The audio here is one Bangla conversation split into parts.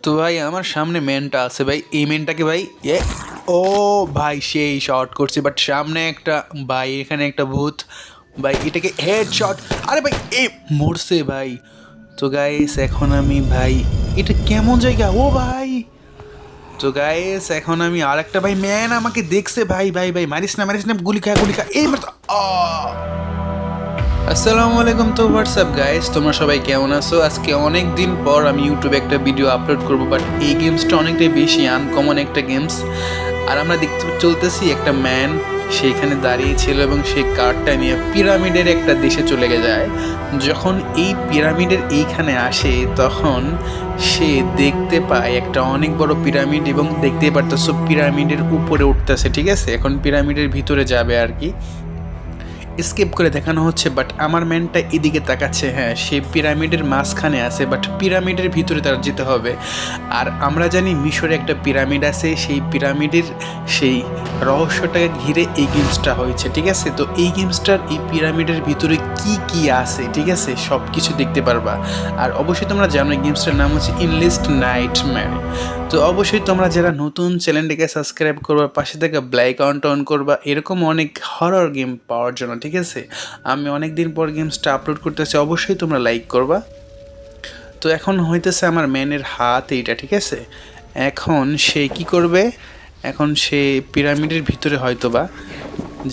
তো ভাই আমার সামনে মেনটা আছে ভাই, এই মেনটাকে ভাই ও ভাই সেই শট করছে, বাট সামনে একটা ভাই, এখানে একটা ভূত ভাই, এটাকে হেড শট। আরে ভাই এ মরছে ভাই। তো গাইস এখন আমি ভাই, এটা কেমন জায়গা ও ভাই। তো গাইস এখন আমি আরেকটা ভাই, ম্যান আমাকে দেখছে ভাই, ভাই ভাই মারিস না মারিস না, গুলি খা গুলি খা, এই মার। আসসালামু আলাইকুম। তো হোয়াটসঅ্যাপ গাইস, তোমরা সবাই কেমন আছো? আজকে অনেক দিন পর আমি ইউটিউবে একটা ভিডিও আপলোড করব, বাট এই গেমসটা অনেকটাই বেশি আনকমন একটা গেমস। আর আমরা দেখতে চলতেছি একটা ম্যান সেইখানে দাঁড়িয়ে ছিল এবং সেই কার্ডটা নিয়ে পিরামিডের একটা দেশে চলে যায়। যখন এই পিরামিডের এইখানে আসে তখন সে দেখতে পায় একটা অনেক বড় পিরামিড এবং দেখতেই পারতেছো পিরামিডের উপরে উঠতেছে, ঠিক আছে? এখন পিরামিডের ভিতরে যাবে আর কি, স্কিপ করে দেখানো হচ্ছে, বাট আমার ম্যানটা এদিকে তাকাচ্ছে। হ্যাঁ, সে পিরামিডের মাঝখানে আছে, বাট পিরামিডের ভিতরে তার যেতে হবে। আর আমরা জানি মিশরে একটা পিরামিড আছে, সেই পিরামিডের সেই রহস্যটাকে ঘিরে এই গেমসটা হয়েছে, ঠিক আছে? তো এই গেমসটার এই পিরামিডের ভিতরে কি কি আছে, ঠিক আছে, সব কিছু দেখতে পারবা। আর অবশ্যই তোমরা জানো এই গেমসটার নাম হচ্ছে এন্ডলেস নাইটমেয়ার। তো অবশ্যই তোমরা যারা নতুন চ্যানেলটিকে সাবস্ক্রাইব করবা, পাশে থেকে বেল আইকনটা অন করবা এরকম অনেক হরর গেম পাওয়ার জন্য, ঠিক আছে? আমি অনেক দিন পর গেমসটা আপলোড করতেছি, অবশ্যই তোমরা লাইক করবা। তো এখন হইতেছে আমার ম্যানের হাত এইটা, ঠিক আছে? এখন সে কি করবে? এখন সে পিরামিডের ভিতরে হয়তো বা,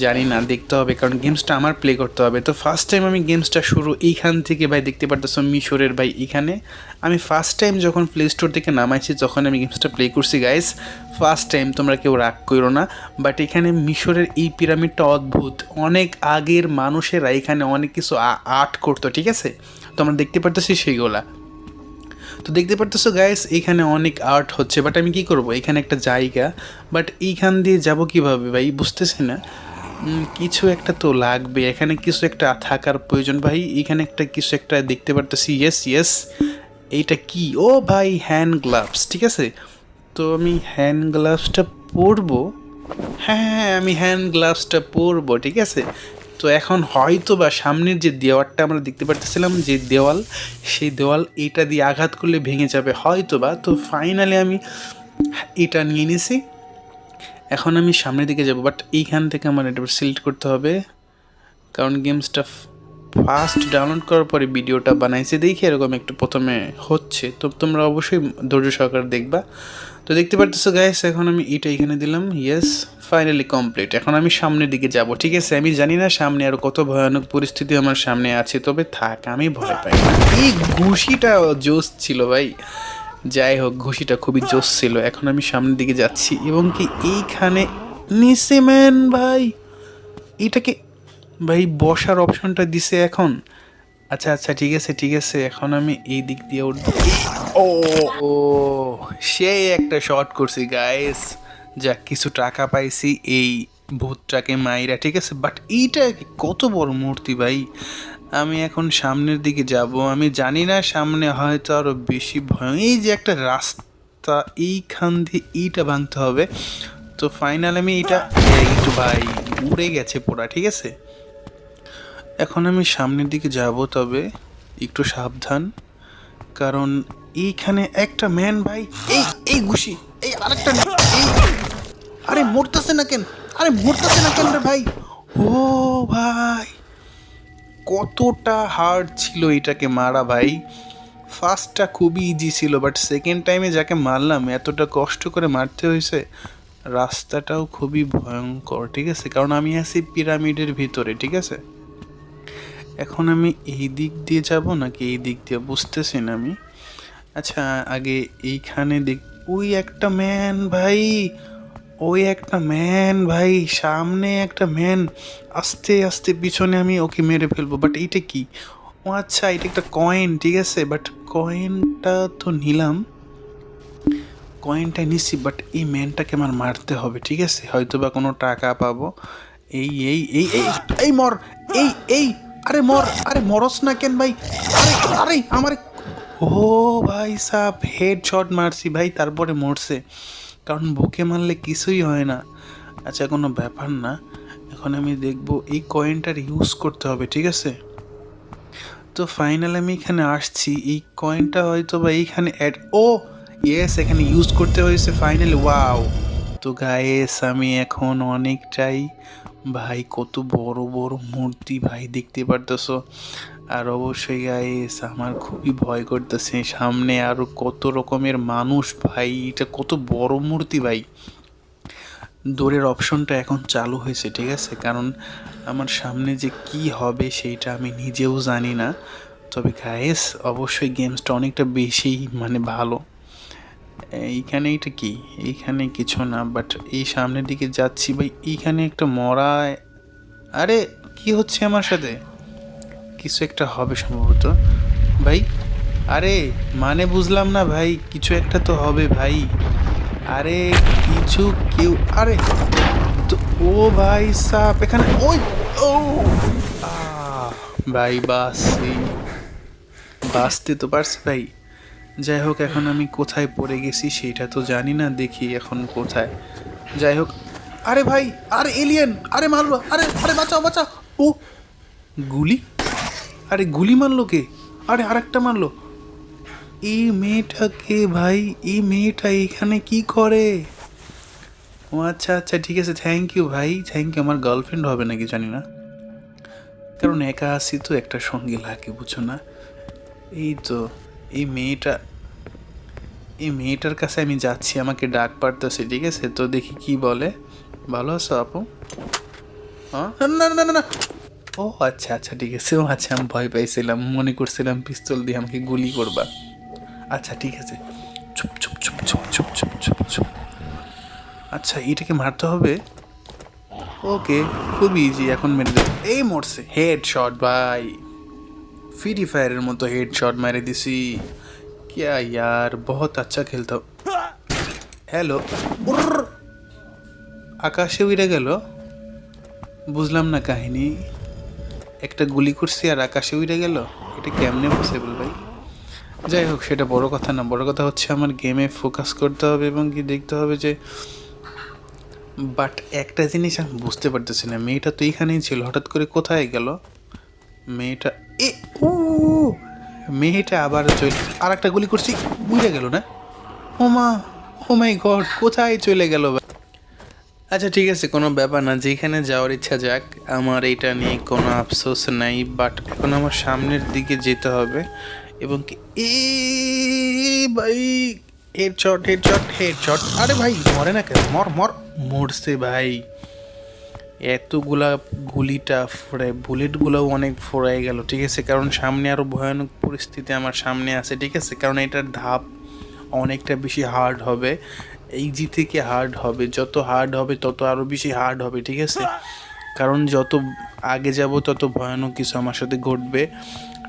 জানি না, দেখতে হবে, কারণ গেমসটা আমার প্লে করতে হবে। তো ফার্স্ট টাইম আমি গেমসটা শুরু এইখান থেকে ভাই, দেখতে পারতেছো মিশরের ভাই এখানে। আমি ফার্স্ট টাইম যখন প্লে স্টোর থেকে নামাইছি তখন আমি গেমসটা প্লে করছি গাইস, ফার্স্ট টাইম, তোমরা কেউ রাগ করো না। বাট এখানে মিশরের এই পিরামিডটা অদ্ভুত, অনেক আগের মানুষেরা এখানে অনেক কিছু আর্ট করতো, ঠিক আছে? তো আমরা দেখতে পারতেছি সেইগুলা। তো দেখতে পারতেছো গাইস এখানে অনেক আর্ট হচ্ছে, বাট আমি কি করব? এখানে একটা জায়গা, বাট এইখান দিয়ে যাব কিভাবে ভাই, বুঝতেছি না। কিছু একটা তো লাগবে, এখানে কিছু একটা থাকার প্রয়োজন ভাই। এখানে একটা কিছু একটা দেখতে পারতেছি, ইয়েস ইয়েস। এইটা কি? ও ভাই হ্যান্ড গ্লাভস, ঠিক আছে? তো আমি হ্যান্ড গ্লাভসটা পরবো। হ্যাঁ হ্যাঁ হ্যাঁ, আমি হ্যান্ড গ্লাভসটা পরবো, ঠিক আছে? তো এখন হয়তো বা সামনের যে দেওয়ালটা আমরা দেখতে পারতেছিলাম, যে দেওয়াল, সেই দেওয়াল এইটা দিয়ে আঘাত করলে ভেঙে যাবে হয়তো বা। তো ফাইনালি আমি এটা নিয়ে নিছি। এখন আমি সামনের দিকে যাব, বাট এইখান থেকে আমার এটা সিলেক্ট করতে হবে, কারণ গেমসটা ফার্স্ট ডাউনলোড করার পরে ভিডিওটা বানাইছে দেখি এরকম একটু প্রথমে হচ্ছে। তো তোমরা অবশ্যই ধৈর্য সহকারে দেখবা। তো দেখতে পারতেছো গাইস এখন আমি এটা এখানে দিলাম, ইয়েস, ফাইনালি কমপ্লিট। এখন আমি সামনের দিকে যাব, ঠিক আছে? আমি জানি না সামনে আরও কত ভয়ানক পরিস্থিতি আমার সামনে আছে, তবে থাক, আমি ভয় পাই না। এই ঘুষিটা জোস ছিল ভাই, যাই হোক ঘুষিটা খুবই জোস ছিল। এখন আমি সামনের দিকে যাচ্ছি এবং কি এইখানে নিচে ম্যান ভাই, এটাকে ভাই বসার অপশনটা দিছে এখন। আচ্ছা আচ্ছা ঠিক আছে ঠিক আছে, এখন আমি এই দিক দিয়ে উঠবো। ও ও, সেই একটা শট করছি গাইস, যাক কিছু টাকা পাইছি এই ভূতটাকে মাইরা, ঠিক আছে? বাট এইটা কত বড় মূর্তি ভাই। আমি এখন সামনের দিকে যাব, আমি জানি না সামনে হয়তো আরো বেশি ভয়। এই যে একটা রাস্তা, এইখান দিয়ে এইটা ভাঙতে হবে। তো ফাইনাল আমি এইটা, এই তো ভাই উড়ে গেছে পুরা, ঠিক আছে? এখন আমি সামনের দিকে যাব, তবে একটু সাবধান, কারণ এইখানে একটা ম্যান ভাই, এই এই ঘুষি, এই আরেকটা এই, আরে মরতেছে না কেন? আরে মরতেছে না কেন রে ভাই? ও ভাই, কতটা হার্ড ছিল এটাকে মারা ভাই। ফার্স্টটা খুবই ইজি ছিল, বাট সেকেন্ড টাইমে যাকে মারলাম এতটা কষ্ট করে মারতে হয়েছে। রাস্তাটাও খুবই ভয়ঙ্কর, ঠিক আছে? কারণ আমি আছি পিরামিডের ভিতরে, ঠিক আছে? এখন আমি এই দিক দিয়ে যাব নাকি এই দিক দিয়ে বুঝতেছি না আমি। আচ্ছা আগে এইখানে দেখ, ওই একটা ম্যান ভাই, ওই একটা ম্যান ভাই, সামনে একটা ম্যান, আস্তে আস্তে পিছনে আমি ওকে মেরে ফেলবো। বাট এইটা কি? ও আচ্ছা এটা একটা কয়েন, ঠিক আছে? বাট কয়েনটা তো নিলাম, কয়েনটা নিচ্ছি, বাট এই ম্যানটাকে আমার মারতে হবে, ঠিক আছে? হয়তো বা কোনো টাকা পাবো। এই এই এই এই এই মর, এই এই, আরে মর, আরে মরস না কেন ভাই? আরে আরে আমার, ও ভাই সাব হেড শট মারছি ভাই, তারপরে মরছে, কারণ বুকে মারলে কিছুই হয় না। আচ্ছা কোনো ব্যাপার না, এখন আমি দেখব এই কয়েনটার ইউজ করতে হবে, ঠিক আছে? তো ফাইনাল আমি এখানে আসছি, এই কয়েনটা হয়তো বা এইখানে অ্যাড, ও ইয়েস, এখানে ইউজ করতে হয়েছে ফাইনালি। ওয়াও! তো গাইস আমি এখন অনেকটাই, ভাই কত বড় বড় মূর্তি ভাই দেখতে পারতেছো। আর অবশ্যই গাইস আমার খুবই ভয় করতেছে, সামনে আরো কত রকমের মানুষ ভাই, এটা কত বড় মূর্তি ভাই। দৌড়ের অপশনটা এখন চালু হয়েছে, ঠিক আছে, কারণ আমার সামনে যে কি হবে সেইটা আমি নিজেও জানি না। তবে গাইস অবশ্যই গেমসটা অনেকটা বেশি মানে ভালো। এইখানে এটা কি, এইখানে কিছু না, বাট এই সামনের দিকে যাচ্ছি ভাই, এইখানে একটা মরা, আরে কি হচ্ছে আমার সাথে, কিছু একটা হবে সম্ভবত ভাই। আরে মানে বুঝলাম না ভাই, কিছু একটা তো হবে ভাই। আরে কিছু কেউ, আরে তো ও ভাই সাপ এখানে, ওই ও ভাই বাসি, বাঁচতে তো পারছি ভাই। যাই হোক এখন আমি কোথায় পড়ে গেছি সেটা তো জানি না, দেখি এখন কোথায়। যাই হোক, আরে ভাই, আরে এলিয়েন, আরে মারলো, আরে আরে বাঁচাও বাঁচাও। ও গুলি, আরে গুলি মারলো কে, আরে আরেকটা মারলো। এই মেয়েটাকে ভাই, এই মেয়েটা এখানে কি করে? ও আচ্ছা আচ্ছা ঠিক আছে, থ্যাংক ইউ ভাই, থ্যাংক ইউ। আমার গার্লফ্রেন্ড হবে নাকি জানি না, কারণ একা আসি তো, একটা সঙ্গী লাগে বুঝো না। এই তো এই মেয়েটা, এই মেয়েটার কাছে আমি যাচ্ছি, আমাকে ডাক পারতেছে, ঠিক আছে, তো দেখি কি বলে। ভালো আছো আপু? হ্যাঁ না না না না, ও আচ্ছা আচ্ছা ঠিক আছে। ও আচ্ছা, আমি ভয় পাইছিলাম, মনে করছিলাম পিস্তল দিয়ে আমাকে গুলি করবা। আচ্ছা ঠিক আছে, চুপ চুপ চুপ চুপ চুপ চুপ চুপ চুপ। আচ্ছা এটাকে মারতে হবে, ওকে, খুব ইজি, এখন মেরে দেবো। এই মরছে, হেড শট ভাই, ফ্রি ফায়ারের মতো হেড শট মেরে দিছি। क्या यार बहुत अच्छा खेलता हूँ। হ্যালো, আকাশে উড়ে গেল, বুঝলাম না কাহিনী। একটা গুলি করছি আর আকাশে উড়ে গেল, এটা কেমনে পসিবল ভাই? যাই হোক সেটা বড় কথা না, বড় কথা হচ্ছে আমার গেমে ফোকাস করতে হবে এবং কি দেখতে হবে যে, বাট একটা জিনিস আমি বুঝতে পারতেছি না, মেয়েটা তো এখানেই ছিল, হঠাৎ করে কোথায় গেল মেয়েটা? এ ও মেয়েটা আবার চলে, আর একটা গুলি করছি, বুঝে গেল না? ও মা, ও মাই গড, কোথায় চলে গেল? আচ্ছা ঠিক আছে, কোনো ব্যাপার না, যেখানে যাওয়ার ইচ্ছা যাক, আমার এটা নিয়ে কোনো আফসোস নাই। বাট এখন আমার সামনের দিকে যেতে হবে এবং কি এ ভাই, হেডশট হেডশট হেডশট, আরে ভাই মরে না কেন, মর মর, মরছে ভাই। এতগুলা গুলিটা ফোড়ায়, বুলেটগুলোও অনেক ফোড়াই গেল, ঠিক আছে, কারণ সামনে আরও ভয়ানক পরিস্থিতি আমার সামনে আছে, ঠিক আছে, কারণ এটার ধাপ অনেকটা বেশি হার্ড হবে, ইজি থেকে হার্ড হবে, যত হার্ড হবে তত আরও বেশি হার্ড হবে, ঠিক আছে, কারণ যত আগে যাব তত ভয়ানক কিছু আমার সাথে ঘটবে।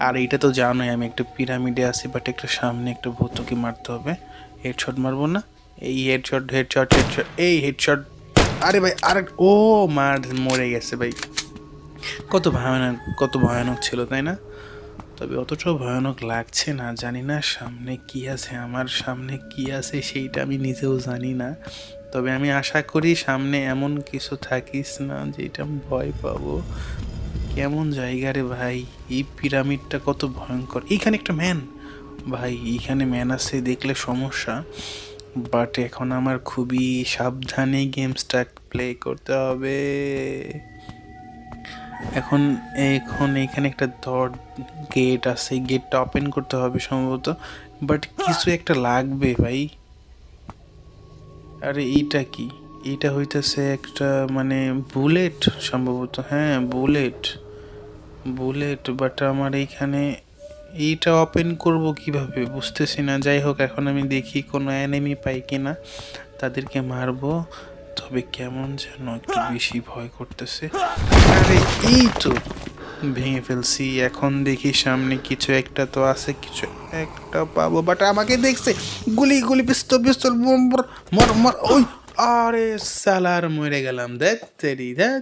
আর এইটা তো জানোই আমি একটা পিরামিডে আছি, বাট একটা সামনে একটা ভূতকে মারতে হবে। হেডশট মারবো না, এই হেডশট হেডশট হেডশট, এই হেডশট, আরে ভাই আর ও মার, মরে গেছে ভাই। কত ভয়ানক, কত ভয়ানক ছিল তাই না? তবে অতটাও ভয়ানক লাগছে না, জানি না সামনে কি আছে, আমার সামনে কি আছে সেইটা আমি নিজেও জানি না। তবে আমি আশা করি সামনে এমন কিছু থাকিস না যেটা আমি ভয় পাবো। কেমন জায়গা রে ভাই, এই পিরামিডটা কত ভয়ঙ্কর। এইখানে একটা ম্যান, ভাই এইখানে ম্যান আছে দেখলে সমস্যা, বাট এখন আমার খুবই সাবধানে গেমসটা প্লে করতে হবে। এখন এখন এখানে একটা গেট আছে, গেটটা ওপেন করতে হবে সম্ভবত, বাট কিছু একটা লাগবে ভাই। আরে এইটা কি, এইটা হইতেছে একটা মানে বুলেট সম্ভবত, হ্যাঁ বুলেট, বুলেট, বাট আমার এইখানে এইটা ওপেন করব কিভাবে বুঝতেছি না। যাই হোক এখন আমি দেখি কোনো এনিমি পাই কিনা, তাদেরকে মারবো। তবে কেমন যেন একটু বেশি ভয় করতেছে। আরে এই তো ভেঙে ফেলছি, এখন দেখি সামনে কিছু একটা তো আছে, কিছু একটা পাবো, বাট আমাকে দেখছে, গুলি গুলি, পিস্তল পিস্তল, মর মর মর, ওই আরে সালার মরে গেলাম, দেখ তেরি দেখ।